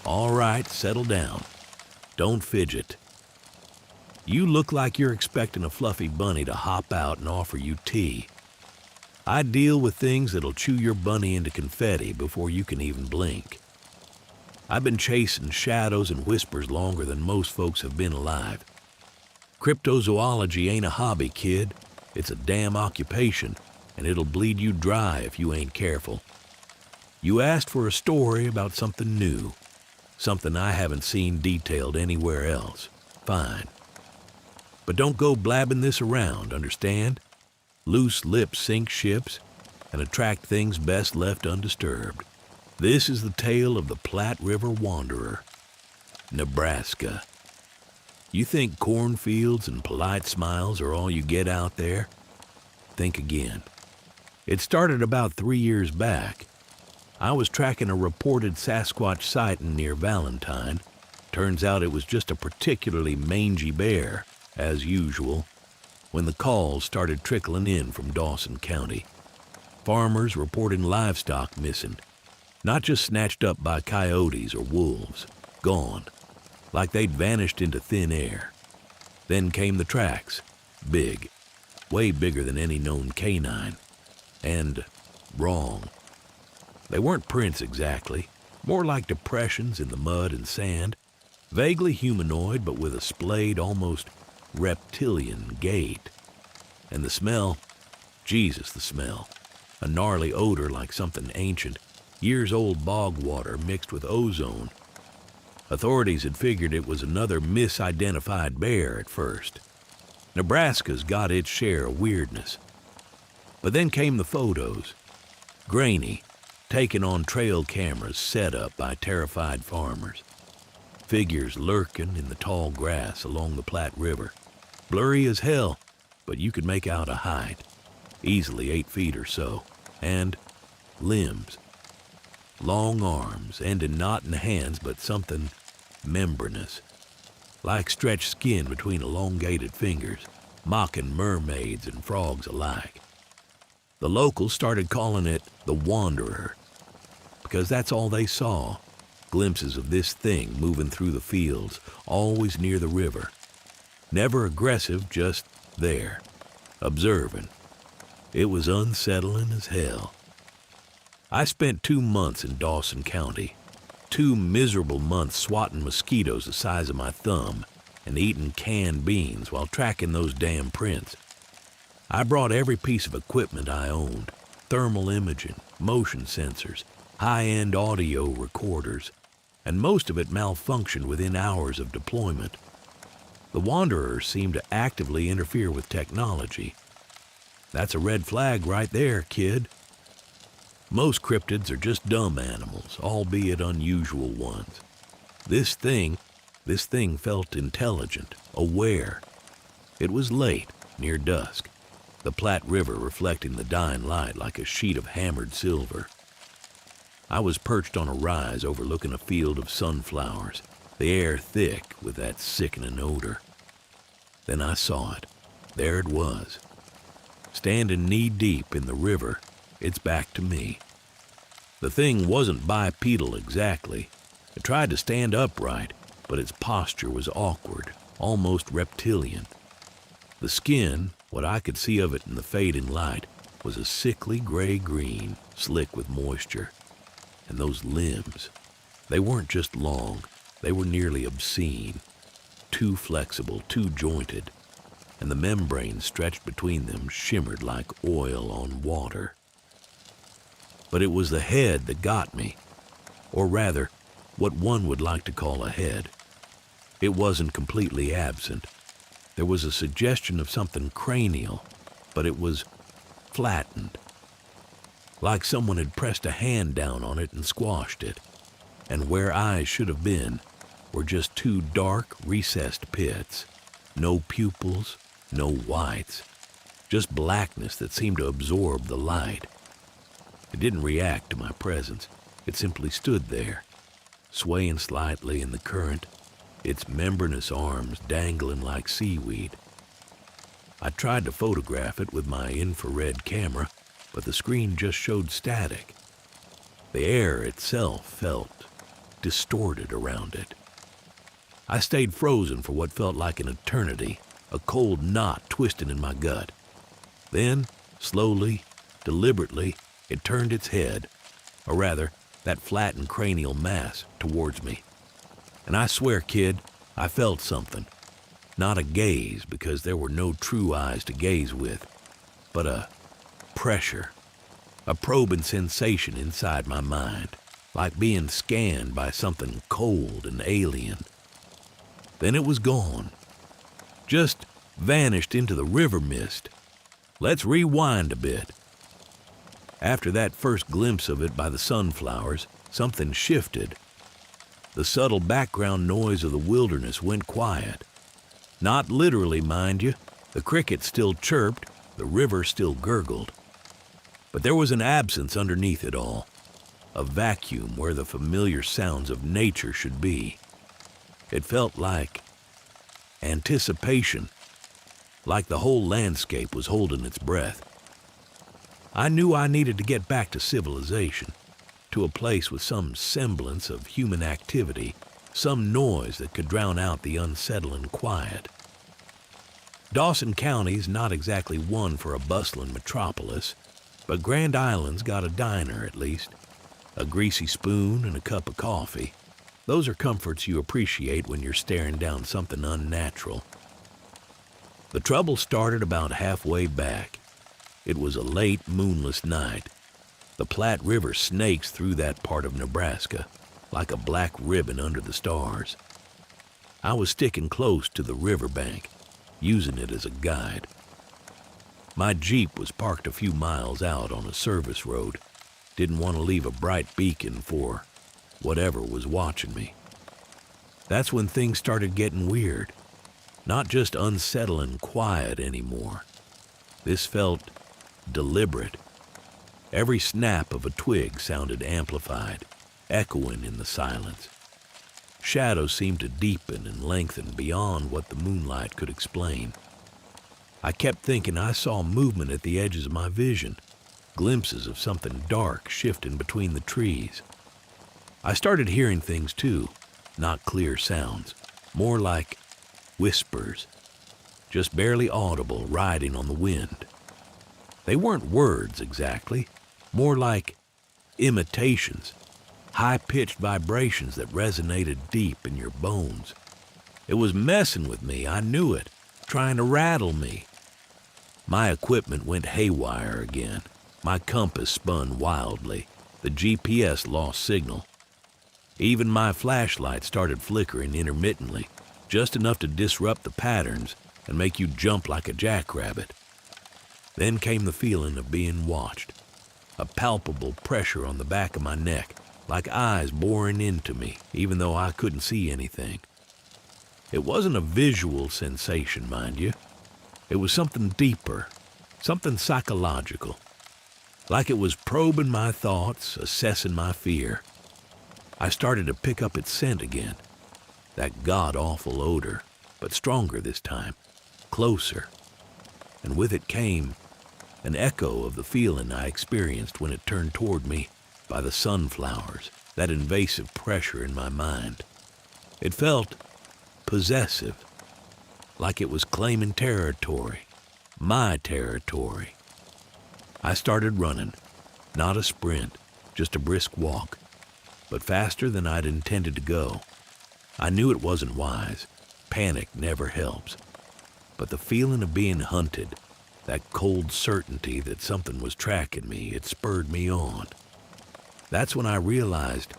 All right, settle down. Don't fidget. You look like you're expecting a fluffy bunny to hop out and offer you tea. I deal with things that'll chew your bunny into confetti before you can even blink. I've been chasing shadows and whispers longer than most folks have been alive. Cryptozoology ain't a hobby, kid. It's a damn occupation, and it'll bleed you dry if you ain't careful. You asked for a story about something new, something I haven't seen detailed anywhere else. Fine. But don't go blabbing this around, understand? Loose lips sink ships and attract things best left undisturbed. This is the tale of the Platte River Wanderer, Nebraska. You think cornfields and polite smiles are all you get out there? Think again. It started about 3 years back. I was tracking a reported Sasquatch sighting near Valentine. Turns out it was just a particularly mangy bear, as usual, when the calls started trickling in from Dawson County. Farmers reporting livestock missing, not just snatched up by coyotes or wolves, gone, like they'd vanished into thin air. Then came the tracks, big, way bigger than any known canine, and wrong. They weren't prints exactly, more like depressions in the mud and sand, vaguely humanoid but with a splayed, almost reptilian gait. And the smell, Jesus, the smell. A gnarly odor like something ancient, years-old bog water mixed with ozone. Authorities had figured it was another misidentified bear at first. Nebraska's got its share of weirdness. But then came the photos. Grainy, taken on trail cameras set up by terrified farmers. Figures lurking in the tall grass along the Platte River. Blurry as hell, but you could make out a height, easily 8 feet or so, and limbs. Long arms, ending not in hands, but something membranous, like stretched skin between elongated fingers, mocking mermaids and frogs alike. The locals started calling it the Wanderer, because that's all they saw, glimpses of this thing moving through the fields, always near the river. Never aggressive, just there, observing. It was unsettling as hell. I spent 2 months in Dawson County, 2 miserable months swatting mosquitoes the size of my thumb and eating canned beans while tracking those damn prints. I brought every piece of equipment I owned, thermal imaging, motion sensors, high-end audio recorders, and most of it malfunctioned within hours of deployment. The Wanderers seemed to actively interfere with technology. That's a red flag right there, kid. Most cryptids are just dumb animals, albeit unusual ones. This thing felt intelligent, aware. It was late, near dusk, the Platte River reflecting the dying light like a sheet of hammered silver. I was perched on a rise overlooking a field of sunflowers, the air thick with that sickening odor. Then I saw it. There it was. Standing knee-deep in the river, its back to me. The thing wasn't bipedal exactly. It tried to stand upright, but its posture was awkward, almost reptilian. The skin, what I could see of it in the fading light, was a sickly gray-green, slick with moisture. And those limbs, they weren't just long, they were nearly obscene. Too flexible, too jointed, and the membrane stretched between them shimmered like oil on water. But it was the head that got me, or rather, what one would like to call a head. It wasn't completely absent. There was a suggestion of something cranial, but it was flattened, like someone had pressed a hand down on it and squashed it, and where eyes should have been were just 2 dark, recessed pits. No pupils, no whites, just blackness that seemed to absorb the light. It didn't react to my presence. It simply stood there, swaying slightly in the current, its membranous arms dangling like seaweed. I tried to photograph it with my infrared camera, but the screen just showed static. The air itself felt distorted around it. I stayed frozen for what felt like an eternity, a cold knot twisting in my gut. Then, slowly, deliberately, it turned its head, or rather, that flattened cranial mass, towards me. And I swear, kid, I felt something. Not a gaze, because there were no true eyes to gaze with, but a pressure, a probing sensation inside my mind, like being scanned by something cold and alien. Then it was gone. Just vanished into the river mist. Let's rewind a bit. After that first glimpse of it by the sunflowers, something shifted. The subtle background noise of the wilderness went quiet. Not literally, mind you. The crickets still chirped, the river still gurgled. But there was an absence underneath it all, a vacuum where the familiar sounds of nature should be. It felt like anticipation, like the whole landscape was holding its breath. I knew I needed to get back to civilization, to a place with some semblance of human activity, some noise that could drown out the unsettling quiet. Dawson County's not exactly one for a bustling metropolis, but Grand Island's got a diner at least, a greasy spoon and a cup of coffee. Those are comforts you appreciate when you're staring down something unnatural. The trouble started about halfway back. It was a late, moonless night. The Platte River snakes through that part of Nebraska, like a black ribbon under the stars. I was sticking close to the riverbank, using it as a guide. My Jeep was parked a few miles out on a service road. Didn't want to leave a bright beacon for whatever was watching me. That's when things started getting weird. Not just unsettling quiet anymore. This felt deliberate. Every snap of a twig sounded amplified, echoing in the silence. Shadows seemed to deepen and lengthen beyond what the moonlight could explain. I kept thinking I saw movement at the edges of my vision, glimpses of something dark shifting between the trees. I started hearing things too, not clear sounds, more like whispers, just barely audible, riding on the wind. They weren't words exactly, more like imitations, high-pitched vibrations that resonated deep in your bones. It was messing with me, I knew it, trying to rattle me. My equipment went haywire again. My compass spun wildly. The GPS lost signal. Even my flashlight started flickering intermittently, just enough to disrupt the patterns and make you jump like a jackrabbit. Then came the feeling of being watched, a palpable pressure on the back of my neck, like eyes boring into me, even though I couldn't see anything. It wasn't a visual sensation, mind you. It was something deeper, something psychological, like it was probing my thoughts, assessing my fear. I started to pick up its scent again, that god-awful odor, but stronger this time, closer. And with it came an echo of the feeling I experienced when it turned toward me by the sunflowers, that invasive pressure in my mind. It felt possessive, like it was claiming territory, my territory. I started running, not a sprint, just a brisk walk, but faster than I'd intended to go. I knew it wasn't wise. Panic never helps. But the feeling of being hunted, that cold certainty that something was tracking me, it spurred me on. That's when I realized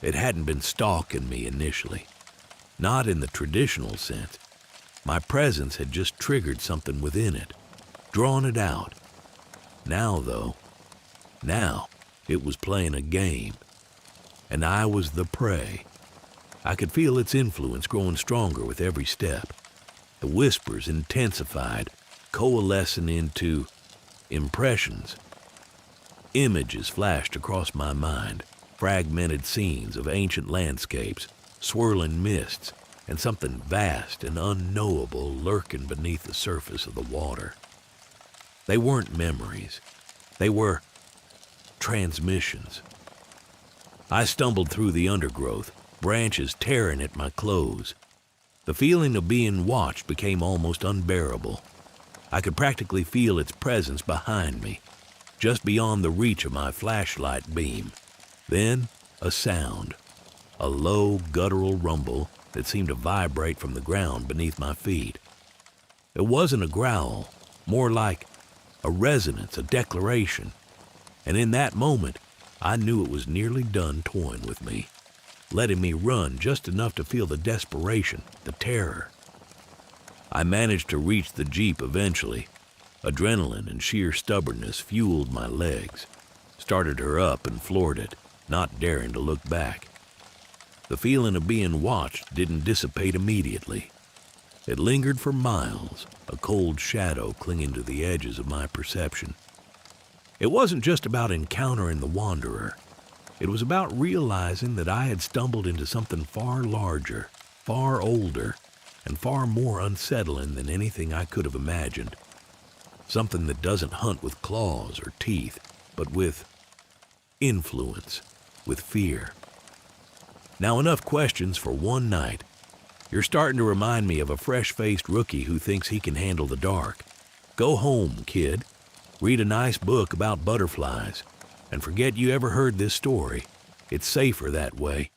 it hadn't been stalking me initially. Not in the traditional sense. My presence had just triggered something within it, drawn it out. Now, though, it was playing a game. And I was the prey. I could feel its influence growing stronger with every step. The whispers intensified, coalescing into impressions. Images flashed across my mind, fragmented scenes of ancient landscapes, swirling mists, and something vast and unknowable lurking beneath the surface of the water. They weren't memories. They were transmissions. I stumbled through the undergrowth, branches tearing at my clothes. The feeling of being watched became almost unbearable. I could practically feel its presence behind me, just beyond the reach of my flashlight beam. Then, a sound. A low, guttural rumble that seemed to vibrate from the ground beneath my feet. It wasn't a growl, more like a resonance, a declaration. And in that moment, I knew it was nearly done toying with me, letting me run just enough to feel the desperation, the terror. I managed to reach the Jeep eventually. Adrenaline and sheer stubbornness fueled my legs, started her up and floored it, not daring to look back. The feeling of being watched didn't dissipate immediately. It lingered for miles, a cold shadow clinging to the edges of my perception. It wasn't just about encountering the wanderer. It was about realizing that I had stumbled into something far larger, far older, and far more unsettling than anything I could have imagined. Something that doesn't hunt with claws or teeth, but with influence, with fear. Now, enough questions for one night. You're starting to remind me of a fresh-faced rookie who thinks he can handle the dark. Go home, kid. Read a nice book about butterflies. And forget you ever heard this story. It's safer that way.